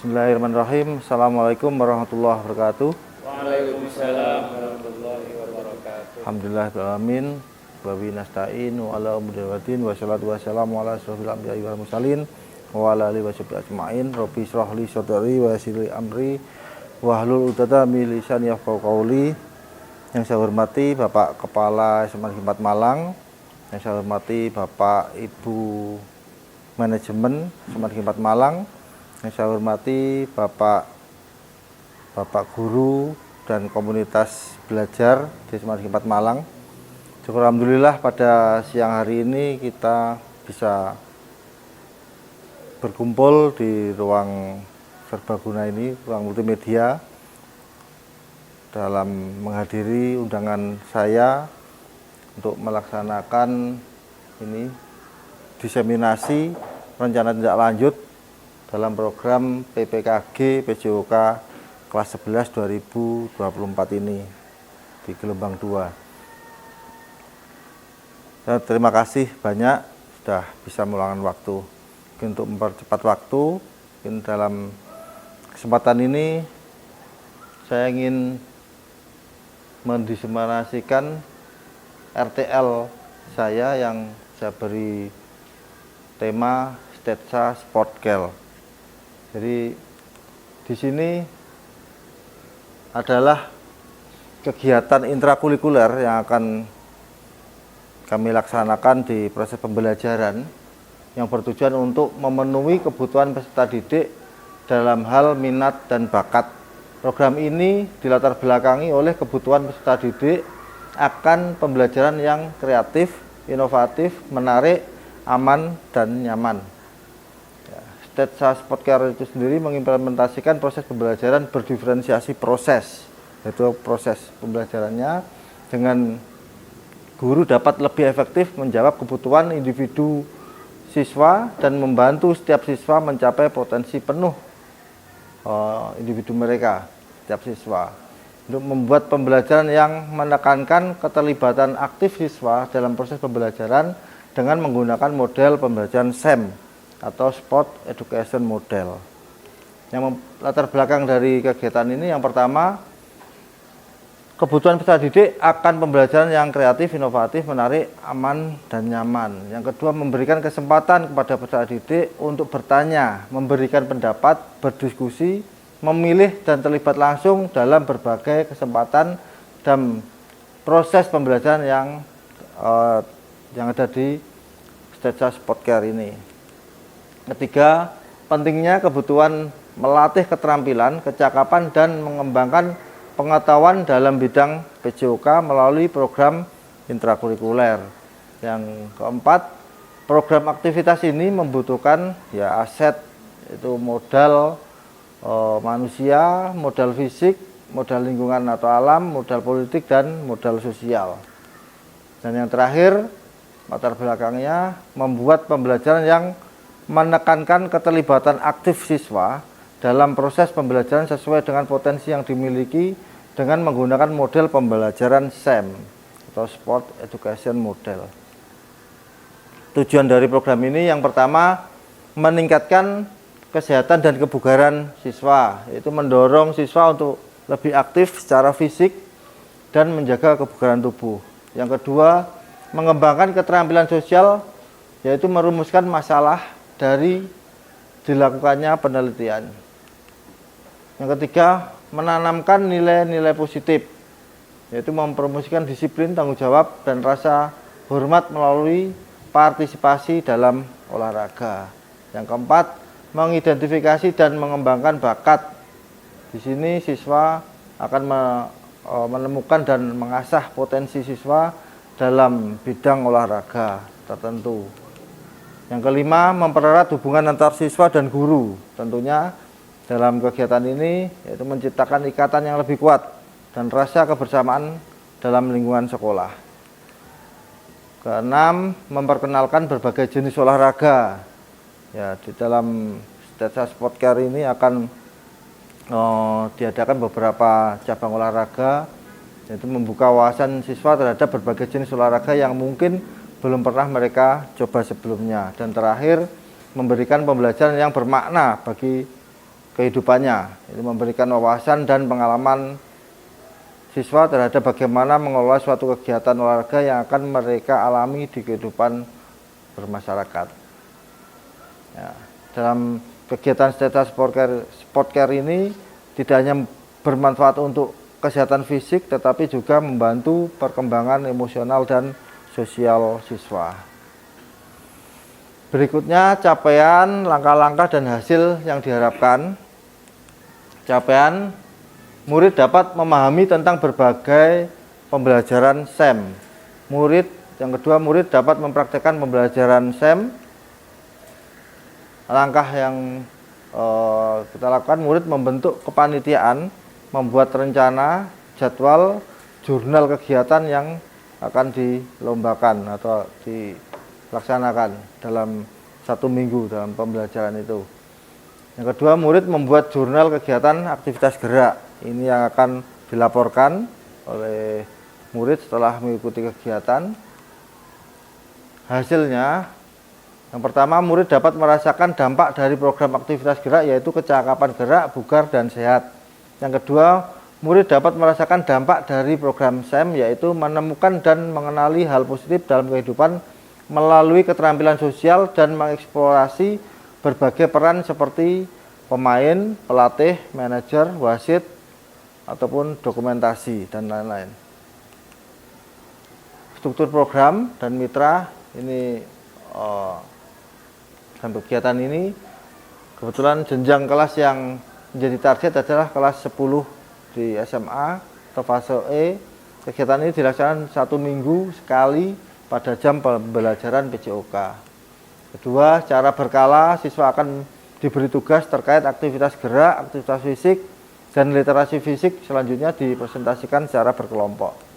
Bismillahirrahmanirrahim. Assalamualaikum warahmatullahi wabarakatuh. Waalaikumsalam warahmatullahi wabarakatuh. Alhamdulillahirrahmanirrahim. Wabi nasta'in wa ala umudilwadin wa salatu wa salamu ala asrafil anbiya'i wal mursalin wa ala alihi wa sahbihi ajma'in. Rabbi israh li sadri wa yassir li amri wa hlul 'uqdatam min lisani yafqahu qawli. Yang saya hormati Bapak Kepala SMA Negeri 4 Malang, yang saya hormati Bapak Ibu Manajemen SMA Negeri 4 Malang, yang saya hormati Bapak guru dan komunitas belajar di SMA Negeri 4 Malang. Syukur alhamdulillah pada siang hari ini kita bisa berkumpul di ruang serbaguna ini, ruang multimedia, dalam menghadiri undangan saya untuk melaksanakan ini diseminasi rencana tindak lanjut dalam program PPKG PJOK kelas 11 2024 ini di gelombang 2. Terima kasih banyak sudah bisa meluangkan waktu. Untuk mempercepat waktu, dalam kesempatan ini saya ingin mendiseminasikan RTL saya yang saya beri tema Stetsa Sportkel. Jadi di sini adalah kegiatan intrakurikuler yang akan kami laksanakan di proses pembelajaran yang bertujuan untuk memenuhi kebutuhan peserta didik dalam hal minat dan bakat. Program ini dilatar belakangi oleh kebutuhan peserta didik akan pembelajaran yang kreatif, inovatif, menarik, aman, dan nyaman. Stetsa Sportkel itu sendiri mengimplementasikan proses pembelajaran berdiferensiasi proses, yaitu proses pembelajarannya dengan guru dapat lebih efektif menjawab kebutuhan individu siswa dan membantu setiap siswa mencapai potensi penuh individu mereka, setiap siswa. Untuk membuat pembelajaran yang menekankan keterlibatan aktif siswa dalam proses pembelajaran dengan menggunakan model pembelajaran SEM atau Sport Education Model. Yang latar belakang dari kegiatan ini, yang pertama, kebutuhan peserta didik akan pembelajaran yang kreatif, inovatif, menarik, aman, dan nyaman. Yang kedua, memberikan kesempatan kepada peserta didik untuk bertanya, memberikan pendapat, berdiskusi, memilih, dan terlibat langsung dalam berbagai kesempatan dan proses pembelajaran yang ada di Stetsa Sportkel ini. Ketiga, pentingnya kebutuhan melatih keterampilan, kecakapan, dan mengembangkan pengetahuan dalam bidang PJOK melalui program intrakurikuler. Yang keempat, program aktivitas ini membutuhkan aset, itu modal manusia, modal fisik, modal lingkungan atau alam, modal politik, dan modal sosial. Dan yang terakhir, latar belakangnya membuat pembelajaran yang menekankan keterlibatan aktif siswa dalam proses pembelajaran sesuai dengan potensi yang dimiliki dengan menggunakan model pembelajaran SEM atau Sport Education Model. Tujuan dari program ini yang pertama, meningkatkan kesehatan dan kebugaran siswa, yaitu mendorong siswa untuk lebih aktif secara fisik dan menjaga kebugaran tubuh. Yang kedua, mengembangkan keterampilan sosial, yaitu merumuskan masalah dari dilakukannya penelitian. Yang ketiga, menanamkan nilai-nilai positif, yaitu mempromosikan disiplin, tanggung jawab, dan rasa hormat melalui partisipasi dalam olahraga. Yang keempat, mengidentifikasi dan mengembangkan bakat. Di sini siswa akan menemukan dan mengasah potensi siswa dalam bidang olahraga tertentu. Yang kelima, mempererat hubungan antar siswa dan guru. Tentunya dalam kegiatan ini yaitu menciptakan ikatan yang lebih kuat dan rasa kebersamaan dalam lingkungan sekolah. Keenam, memperkenalkan berbagai jenis olahraga. Di dalam Stetsa Sportkel ini akan diadakan beberapa cabang olahraga, yaitu membuka wawasan siswa terhadap berbagai jenis olahraga yang mungkin belum pernah mereka coba sebelumnya. Dan terakhir, memberikan pembelajaran yang bermakna bagi kehidupannya. Ini memberikan wawasan dan pengalaman siswa terhadap bagaimana mengelola suatu kegiatan olahraga yang akan mereka alami di kehidupan bermasyarakat. Ya, dalam kegiatan Steta Sportcare ini tidak hanya bermanfaat untuk kesehatan fisik, tetapi juga membantu perkembangan emosional dan sosial siswa. Berikutnya capaian, langkah-langkah dan hasil yang diharapkan. Capaian, murid dapat memahami tentang berbagai pembelajaran SEM. Yang kedua, murid dapat mempraktikkan pembelajaran SEM. Langkah yang kita lakukan, murid membentuk kepanitiaan, membuat rencana, jadwal, jurnal kegiatan yang akan dilombakan atau dilaksanakan dalam 1 minggu dalam pembelajaran itu. Yang kedua, murid membuat jurnal kegiatan aktivitas gerak. Ini yang akan dilaporkan oleh murid setelah mengikuti kegiatan. Hasilnya, yang pertama, murid dapat merasakan dampak dari program aktivitas gerak, yaitu kecakapan gerak, bugar, dan sehat. Yang kedua, murid dapat merasakan dampak dari program SEM, yaitu menemukan dan mengenali hal positif dalam kehidupan melalui keterampilan sosial dan mengeksplorasi berbagai peran seperti pemain, pelatih, manajer, wasit, ataupun dokumentasi, dan lain-lain. Struktur program dan mitra ini dan kegiatan ini kebetulan jenjang kelas yang menjadi target adalah kelas 10 di SMA atau fase E. Kegiatan ini dilaksanakan 1 minggu sekali pada jam pembelajaran PJOK. Kedua, secara berkala siswa akan diberi tugas terkait aktivitas gerak, aktivitas fisik, dan literasi fisik selanjutnya dipresentasikan secara berkelompok.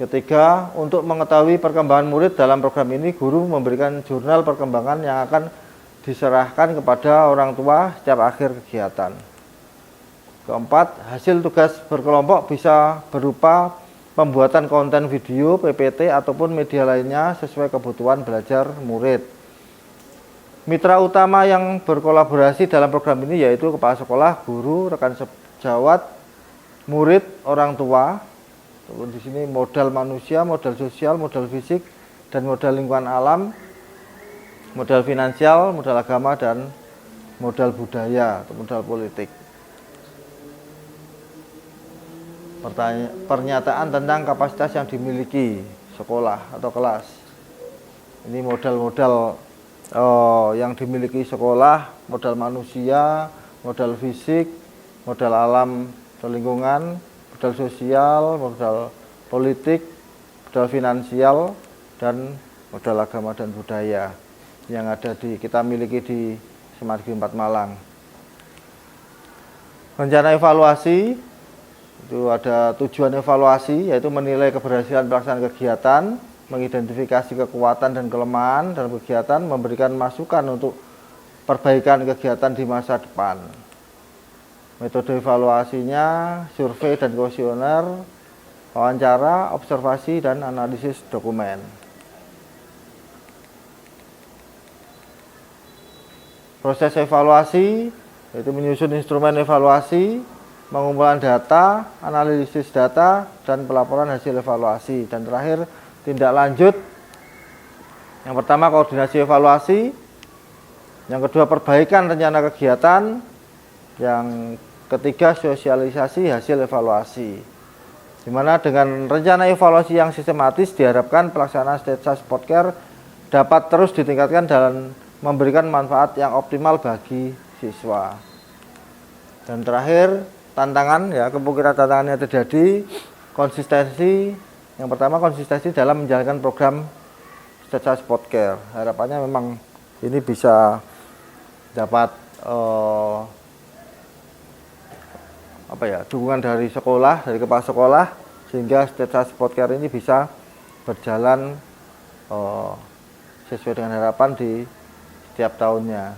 Ketiga, untuk mengetahui perkembangan murid dalam program ini, guru memberikan jurnal perkembangan yang akan diserahkan kepada orang tua setiap akhir kegiatan. Keempat, hasil tugas berkelompok bisa berupa pembuatan konten video, PPT, ataupun media lainnya sesuai kebutuhan belajar murid. Mitra utama yang berkolaborasi dalam program ini yaitu kepala sekolah, guru, rekan sejawat, murid, orang tua. Di sini modal manusia, modal sosial, modal fisik, dan modal lingkungan alam, modal finansial, modal agama, dan modal budaya atau modal politik. Pernyataan tentang kapasitas yang dimiliki sekolah atau kelas. Ini modal-modal yang dimiliki sekolah, modal manusia, modal fisik, modal alam atau lingkungan, modal sosial, modal politik, modal finansial, dan modal agama dan budaya yang ada kita miliki di SMA Negeri 4 Malang. Rencana evaluasi itu ada tujuan evaluasi, yaitu menilai keberhasilan pelaksanaan kegiatan, mengidentifikasi kekuatan dan kelemahan dalam kegiatan, memberikan masukan untuk perbaikan kegiatan di masa depan. Metode evaluasinya survei dan kuesioner, wawancara, observasi, dan analisis dokumen. Proses evaluasi yaitu menyusun instrumen evaluasi, mengumpulkan data, analisis data, dan pelaporan hasil evaluasi. Dan terakhir, tindak lanjut. Yang pertama, koordinasi evaluasi. Yang kedua, perbaikan rencana kegiatan. Yang ketiga, sosialisasi hasil evaluasi. Di mana dengan rencana evaluasi yang sistematis diharapkan pelaksanaan Steta Sportcare dapat terus ditingkatkan dan memberikan manfaat yang optimal bagi siswa. Dan terakhir, tantangan, ya, kemungkinan tantangannya terjadi konsistensi. Yang pertama, konsistensi dalam menjalankan program Steta Sportcare. Harapannya memang ini bisa dapat dukungan dari sekolah, dari kepala sekolah, sehingga Steta Sportcare ini bisa berjalan sesuai dengan harapan di setiap tahunnya.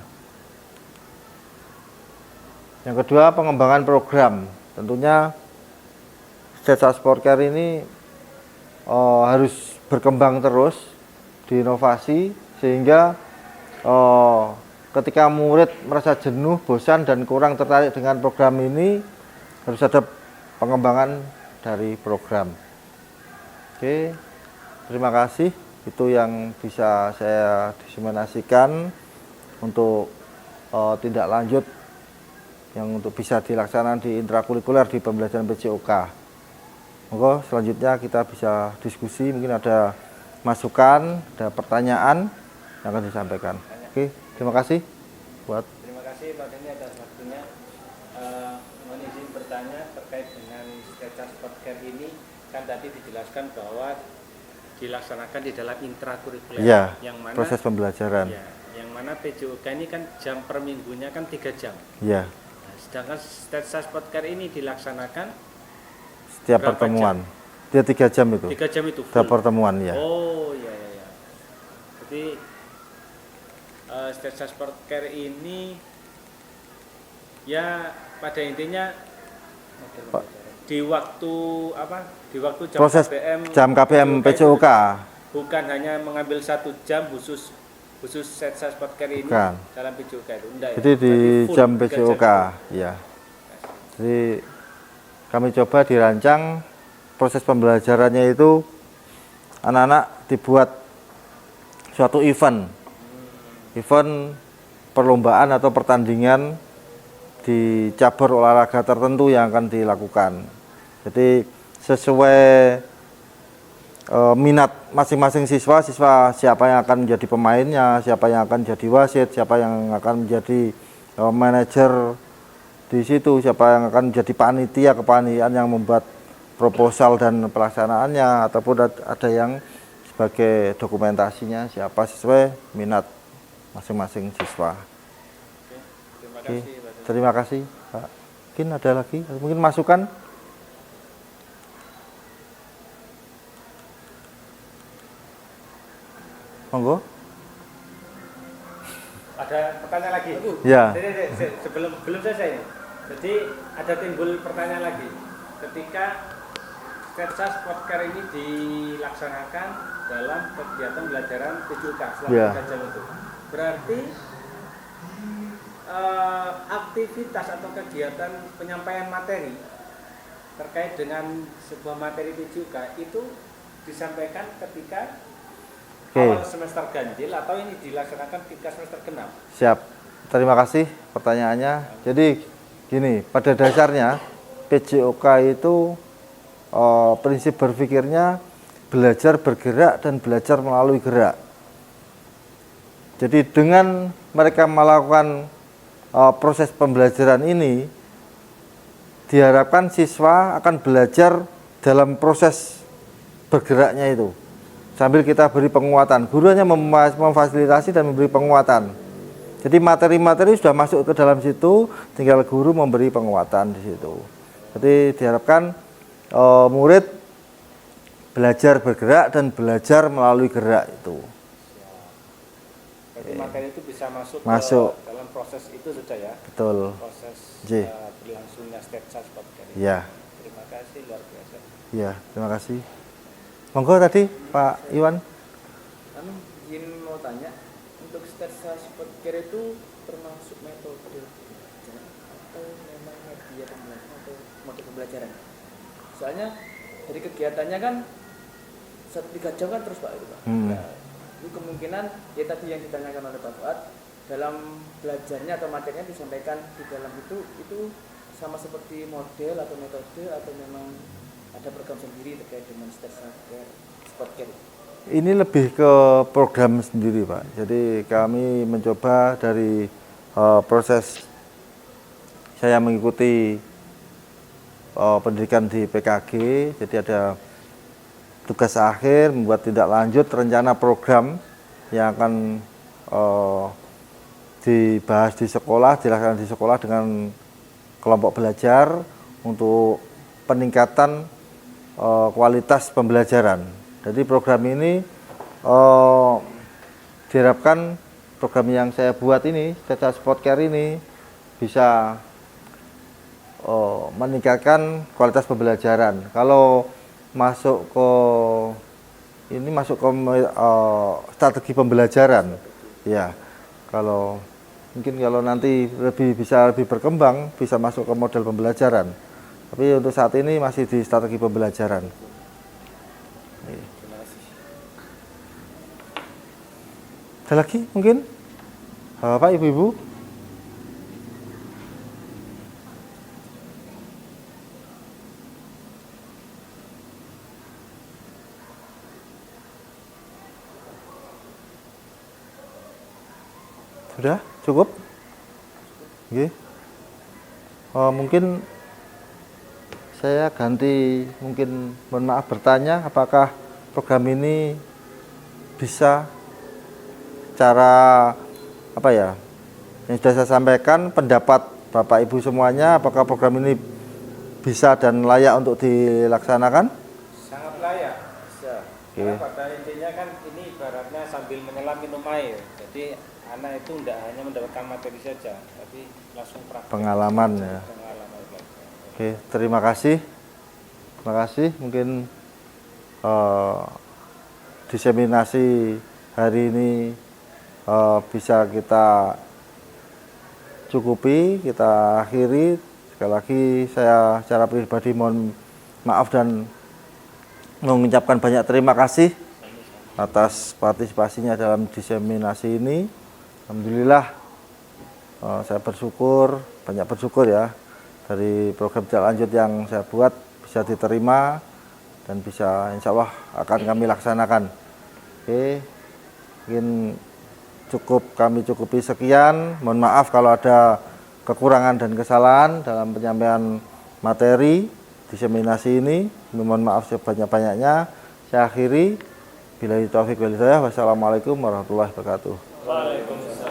Yang kedua, pengembangan program. Tentunya Steta Sportcare ini harus berkembang terus, diinovasi, sehingga ketika murid merasa jenuh, bosan dan kurang tertarik dengan program ini, harus ada pengembangan dari program. Oke, terima kasih. Itu yang bisa saya diseminasikan untuk tindak lanjut yang untuk bisa dilaksanakan di intrakurikuler di pembelajaran PJOK. Monggo selanjutnya kita bisa diskusi, mungkin ada masukan, ada pertanyaan yang akan disampaikan. Oke, terima kasih buat. Terima kasih Pak Denny atas waktunya. Mohon izin bertanya terkait dengan sketsa sport care ini, kan tadi dijelaskan bahwa dilaksanakan di dalam intrakurikuler, Ya, yang mana proses pembelajaran. ya, yang mana PJOK ini kan jam per minggunya kan 3 jam. Ya, Nah, sedangkan sketsa sport care ini dilaksanakan setiap berapa pertemuan. Dia 3 jam itu. 3 jam itu Setiap full. pertemuan ya. Oh iya iya iya. Jadi sketsa sport care ini ya pada intinya di waktu apa? Di waktu jam Proses KBM jam KBM PJOK. bukan hanya mengambil 1 jam khusus sketsa sport care ini Bukan. dalam PJOK itu. Enggak, Jadi ya? di Berarti full jam 3 PJOK itu. ya. Jadi kami coba dirancang proses pembelajarannya itu anak-anak dibuat suatu event perlombaan atau pertandingan di cabur olahraga tertentu yang akan dilakukan. Jadi sesuai minat masing-masing siswa siapa yang akan menjadi pemainnya, siapa yang akan jadi wasit, siapa yang akan menjadi manajer di situ, siapa yang akan menjadi panitia kepanitiaan yang membuat proposal dan pelaksanaannya, ataupun ada yang sebagai dokumentasinya, siapa sesuai minat masing-masing siswa. Terima Oke, kasih Pak. terima kasih Pak. Mungkin ada lagi, mungkin masukan? Monggo. Ada pertanyaan lagi? Ya. Sebelum selesai ini. Jadi ada timbul pertanyaan lagi. Ketika sketsa sport care ini dilaksanakan dalam kegiatan belajaran PJOK selama Ya. 3 jam itu, berarti aktivitas atau kegiatan penyampaian materi terkait dengan sebuah materi PJOK itu disampaikan ketika awal semester ganjil atau ini dilaksanakan ketika semester genap? Siap. Terima kasih pertanyaannya. Jadi gini, pada dasarnya PJOK itu prinsip berpikirnya belajar bergerak dan belajar melalui gerak. Jadi dengan mereka melakukan proses pembelajaran ini, diharapkan siswa akan belajar dalam proses bergeraknya itu. Sambil kita beri penguatan, guru hanya memfasilitasi dan memberi penguatan. Jadi materi-materi sudah masuk ke dalam situ, tinggal guru memberi penguatan di situ. Jadi diharapkan murid belajar bergerak dan belajar melalui gerak itu. Jadi materi itu bisa masuk Masuk. ke dalam proses itu sudah ya? Betul. Proses J. berlangsungnya sketsa sport care. Ya, Terima kasih, luar biasa. ya, terima kasih. Monggo tadi Pak Iwan. Kami izin mau tanya, untuk sketsa sport care itu termasuk metode pembelajaran atau memang media pembelajaran atau mode pembelajaran? Soalnya dari kegiatannya kan 3 jam kan terus Pak itu Pak. Nah, itu kemungkinan ya tadi yang ditanyakan oleh Pak Fuad, dalam belajarnya atau materinya disampaikan di dalam itu sama seperti model atau metode atau memang ada program sendiri terkait dengan sport care? Ini lebih ke program sendiri Pak. Jadi kami mencoba dari proses saya mengikuti pendidikan di PKG. Jadi ada tugas akhir membuat tindak lanjut rencana program yang akan dibahas di sekolah, dilaksanakan di sekolah dengan kelompok belajar untuk peningkatan kualitas pembelajaran. Jadi program ini diharapkan program yang saya buat ini, sketsa sport care ini bisa meningkatkan kualitas pembelajaran. Kalau masuk ke strategi pembelajaran, ya. Kalau Mungkin kalau nanti bisa lebih berkembang, bisa masuk ke model pembelajaran. Tapi untuk saat ini masih di strategi pembelajaran. Terima kasih. Ada lagi mungkin? Bapak, Ibu-ibu? Sudah cukup? Oke. Mungkin saya ganti, mungkin mohon maaf bertanya, apakah program ini bisa cara apa ya? Yang sudah saya sampaikan, pendapat Bapak Ibu semuanya, apakah program ini bisa dan layak untuk dilaksanakan? Sangat layak. Bisa. Oke. Karena pada intinya kan ini ibaratnya sambil menyelam minum air. Jadi anak itu tidak hanya mendapatkan materi saja, tapi langsung praktek. Pengalaman ya. Pengalaman belajar. Oke, terima kasih. Terima kasih. Mungkin diseminasi hari ini bisa kita cukupi, kita akhiri. Sekali lagi saya secara pribadi mohon maaf dan mengucapkan banyak terima kasih atas partisipasinya dalam diseminasi ini. Alhamdulillah saya banyak bersyukur ya, dari program tindak lanjut yang saya buat bisa diterima dan bisa insya Allah akan kami laksanakan. Oke, mungkin kami cukupi sekian. Mohon maaf kalau ada kekurangan dan kesalahan dalam penyampaian materi diseminasi ini. Mohon maaf sebanyak-banyaknya. Saya akhiri. Billahi taufiq wal hidayah. Wassalamualaikum warahmatullahi wabarakatuh. Waalaikumsalam.